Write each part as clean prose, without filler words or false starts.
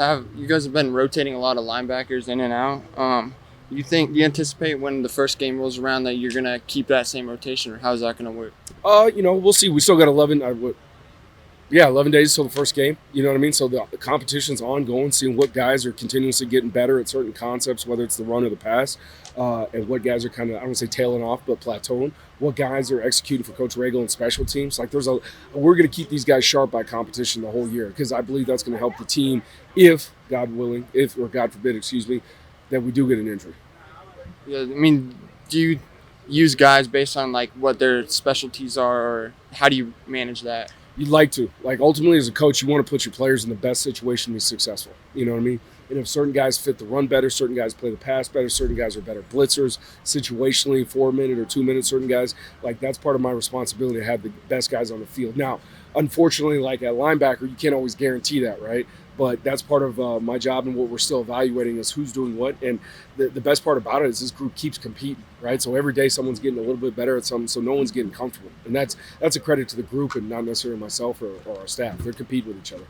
You guys have been rotating a lot of linebackers in and out. You anticipate when the first game rolls around that you're gonna keep that same rotation, or how's that gonna work? We'll see. We still got 11. 11 days till the first game. You know what I mean? So the competition's ongoing, seeing what guys are continuously getting better at certain concepts, whether it's the run or the pass, and what guys are kind of, I don't want to say tailing off, but plateauing. What guys are executing for Coach Regal and special teams. We're going to keep these guys sharp by competition the whole year because I believe that's going to help the team if, God willing, or God forbid, excuse me, that we do get an injury. Yeah, I mean, do you use guys based on like what their specialties are, or how do you manage that? You'd like to. Like ultimately as a coach, you want to put your players in the best situation to be successful. You know what I mean? And if certain guys fit the run better, certain guys play the pass better, certain guys are better blitzers, situationally 4 minute or 2 minute, certain guys, like that's part of my responsibility to have the best guys on the field. Now, unfortunately, like at linebacker, you can't always guarantee that, right? But that's part of my job, and what we're still evaluating is who's doing what. And the best part about it is this group keeps competing, right? So every day someone's getting a little bit better at something, so no one's getting comfortable. And that's a credit to the group and not necessarily myself or our staff. They're competing with each other.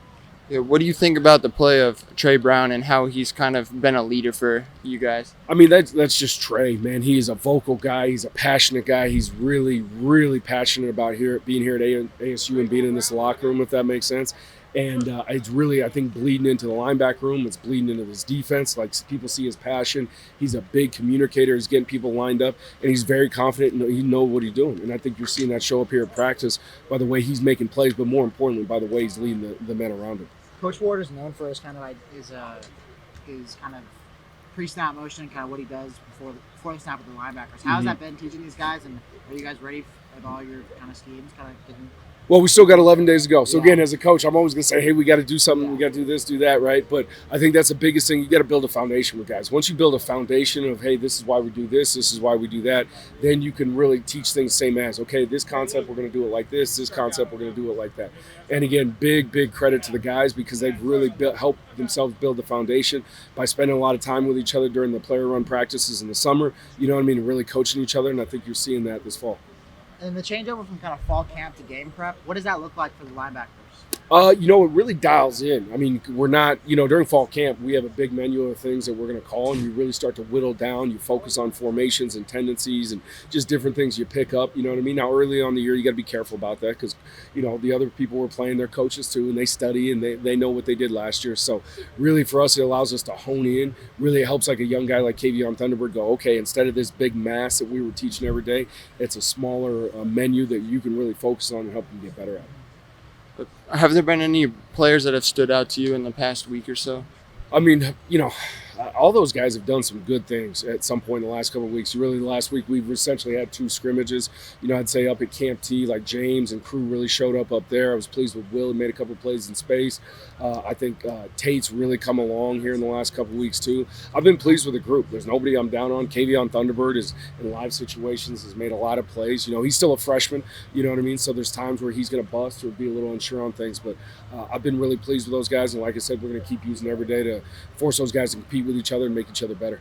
Yeah, what do you think about the play of Trey Brown and how he's kind of been a leader for you guys? I mean, that's just Trey, man. He is a vocal guy. He's a passionate guy. He's really, really passionate about being here at ASU and being in this locker room, if that makes sense. And it's really, I think, bleeding into the linebacker room. It's bleeding into his defense. Like people see his passion. He's a big communicator. He's getting people lined up, and he's very confident and he knows what he's doing. And I think you're seeing that show up here at practice by the way he's making plays, but more importantly, by the way he's leading the men around him. Coach Ward is known for his kind of like his kind of pre-snap motion and kind of what he does before the snap with the linebackers. How has that been teaching these guys, and are you guys ready with all your kind of schemes? Kind of getting. Well, we still got 11 days to go. So Yeah. again, as a coach, I'm always going to say, hey, we got to do something. Yeah. We got to do this, do that, right? But I think that's the biggest thing. You got to build a foundation with guys. Once you build a foundation of, hey, this is why we do this is why we do that, then you can really teach things same as, okay, this concept, we're going to do it like this concept, we're going to do it like that. And again, big credit to the guys because they've really helped themselves build the foundation by spending a lot of time with each other during the player run practices in the summer, you know what I mean, and really coaching each other. And I think you're seeing that this fall. And the changeover from kind of fall camp to game prep, what does that look like for the linebackers? It really dials in. I mean, we're not, during fall camp, we have a big menu of things that we're going to call, and you really start to whittle down. You focus on formations and tendencies and just different things you pick up. You know what I mean? Now, early on in the year, you got to be careful about that because, the other people were playing, their coaches too, and they study and they know what they did last year. So really for us, it allows us to hone in. Really, it helps like a young guy like Kavion Thunderbird go, okay, instead of this big mass that we were teaching every day, it's a smaller menu that you can really focus on and help them get better at. Have there been any players that have stood out to you in the past week or so? I mean, all those guys have done some good things at some point in the last couple of weeks. Really, the last week we've essentially had 2 scrimmages. I'd say up at Camp T, like James and crew really showed up there. I was pleased with Will. He made a couple of plays in space. I think Tate's really come along here in the last couple of weeks too. I've been pleased with the group. There's nobody I'm down on. Kavion Thunderbird is in live situations, has made a lot of plays. He's still a freshman. You know what I mean? So there's times where he's going to bust or be a little unsure on things. But I've been really pleased with those guys. And like I said, we're going to keep using every day to force those guys to compete with each other and make each other better.